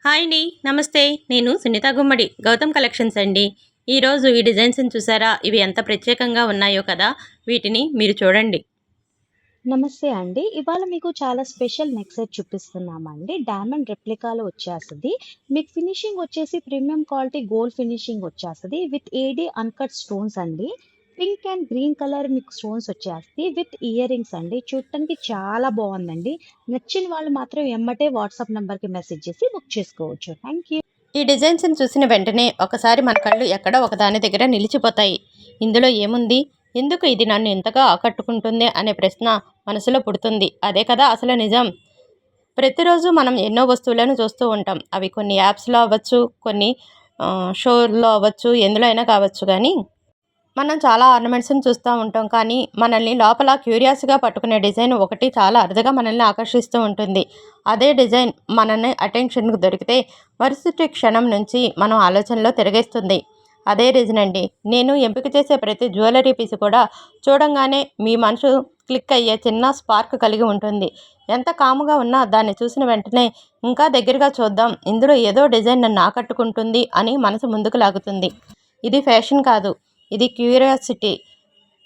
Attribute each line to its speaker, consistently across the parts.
Speaker 1: Hi అండి. నమస్తే. నేను సునీత గుమ్మడి, గౌతమ్ కలెక్షన్స్ అండి. ఈరోజు ఈ డిజైన్స్ని చూసారా? ఇవి ఎంత ప్రత్యేకంగా ఉన్నాయో కదా! వీటిని మీరు చూడండి.
Speaker 2: నమస్తే అండి. ఇవాళ మీకు చాలా స్పెషల్ నెక్ సెట్ చూపిస్తున్నామండి. డైమండ్ రెప్లికాలో వచ్చేస్తది. మీకు ఫినిషింగ్ వచ్చేసి ప్రీమియం క్వాలిటీ గోల్డ్ ఫినిషింగ్ వచ్చేస్తది. విత్ ఏడీ అన్‌కట్ స్టోన్స్ అండి. పింక్ అండ్ గ్రీన్ కలర్ మీకు స్టోన్స్ వచ్చేస్తాయి. విత్ ఇయర్ రింగ్స్ అండి. చూడటానికి చాలా బాగుందండి. నచ్చిన వాళ్ళు మాత్రం ఎమ్మటే వాట్సాప్ నంబర్‌కి మెసేజ్ చేసి బుక్ చేసుకోవచ్చు. Thank you.
Speaker 1: ఈ డిజైన్స్ని చూసిన వెంటనే ఒకసారి మన కళ్ళు ఎక్కడో ఒకదాని దగ్గర నిలిచిపోతాయి. ఇందులో ఏముంది? ఎందుకు ఇది నన్ను ఇంతగా ఆకట్టుకుంటుంది అనే ప్రశ్న మనసులో పుడుతుంది. అదే కదా అసలు నిజం. ప్రతిరోజు మనం ఎన్నో వస్తువులను చూస్తూ ఉంటాం. అవి కొన్ని యాప్స్‌లో అవ్వచ్చు, కొన్ని షోల్లో అవ్వచ్చు, ఎందులో అయినా కావచ్చు గానీ మనం చాలా ఆర్నమెంట్స్‌ని చూస్తూ ఉంటాం. కానీ మనల్ని లోపల క్యూరియాస్‌గా పట్టుకునే డిజైన్ ఒకటి చాలా అరుదుగా మనల్ని ఆకర్షిస్తూ ఉంటుంది. అదే డిజైన్ మనల్ని అటెన్షన్‌కి దొరికితే మరుసటి క్షణం నుంచి మనం ఆలోచనలో తిరగేస్తుంది. అదే రీజన్ అండి. నేను ఎంపిక చేసే ప్రతి జ్యువెలరీ పీస్ కూడా చూడంగానే మీ మనసు క్లిక్ అయ్యే చిన్న స్పార్క్ కలిగి ఉంటుంది. ఎంత కాముగా ఉన్నా దాన్ని చూసిన వెంటనే ఇంకా దగ్గరగా చూద్దాం, ఇందులో ఏదో డిజైన్ నన్ను ఆకట్టుకుంటుంది అని మనసు ముందుకు లాగుతుంది. ఇది ఫ్యాషన్ కాదు. ఇది క్యూరియాసిటీ.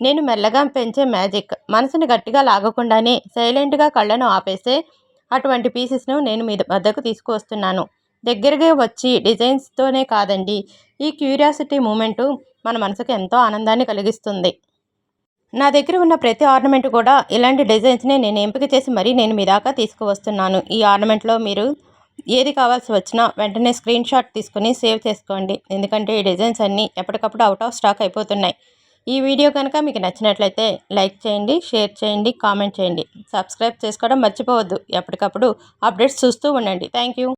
Speaker 1: నేను మెల్లగా పెంచే మ్యాజిక్. మనసుని గట్టిగా లాగకుండానే సైలెంట్‌గా కళ్ళను ఆపేసే అటువంటి పీసెస్‌ను నేను మీ వద్దకు తీసుకువస్తున్నాను. దగ్గరగా వచ్చి డిజైన్స్‌తోనే కాదండి, ఈ క్యూరియాసిటీ మూమెంటు మన మనసుకు ఎంతో ఆనందాన్ని కలిగిస్తుంది. నా దగ్గర ఉన్న ప్రతి ఆర్నమెంట్ కూడా ఇలాంటి డిజైన్స్‌నే నేను ఎంపిక చేసి మరీ నేను మీ దాకా తీసుకువస్తున్నాను. ఈ ఆర్నమెంట్‌లో మీరు ఏది కావాల్సి వచ్చినా వెంటనే స్క్రీన్ షాట్ తీసుకుని సేవ్ చేసుకోండి. ఎందుకంటే ఈ డిజైన్స్ అన్నీ ఎప్పటికప్పుడు అవుట్ ఆఫ్ స్టాక్ అయిపోతున్నాయి. ఈ వీడియో కనుక మీకు నచ్చినట్లయితే లైక్ చేయండి, షేర్ చేయండి, కామెంట్ చేయండి. సబ్స్క్రైబ్ చేసుకోవడం మర్చిపోవద్దు. ఎప్పటికప్పుడు అప్డేట్స్ చూస్తూ ఉండండి. Thank you.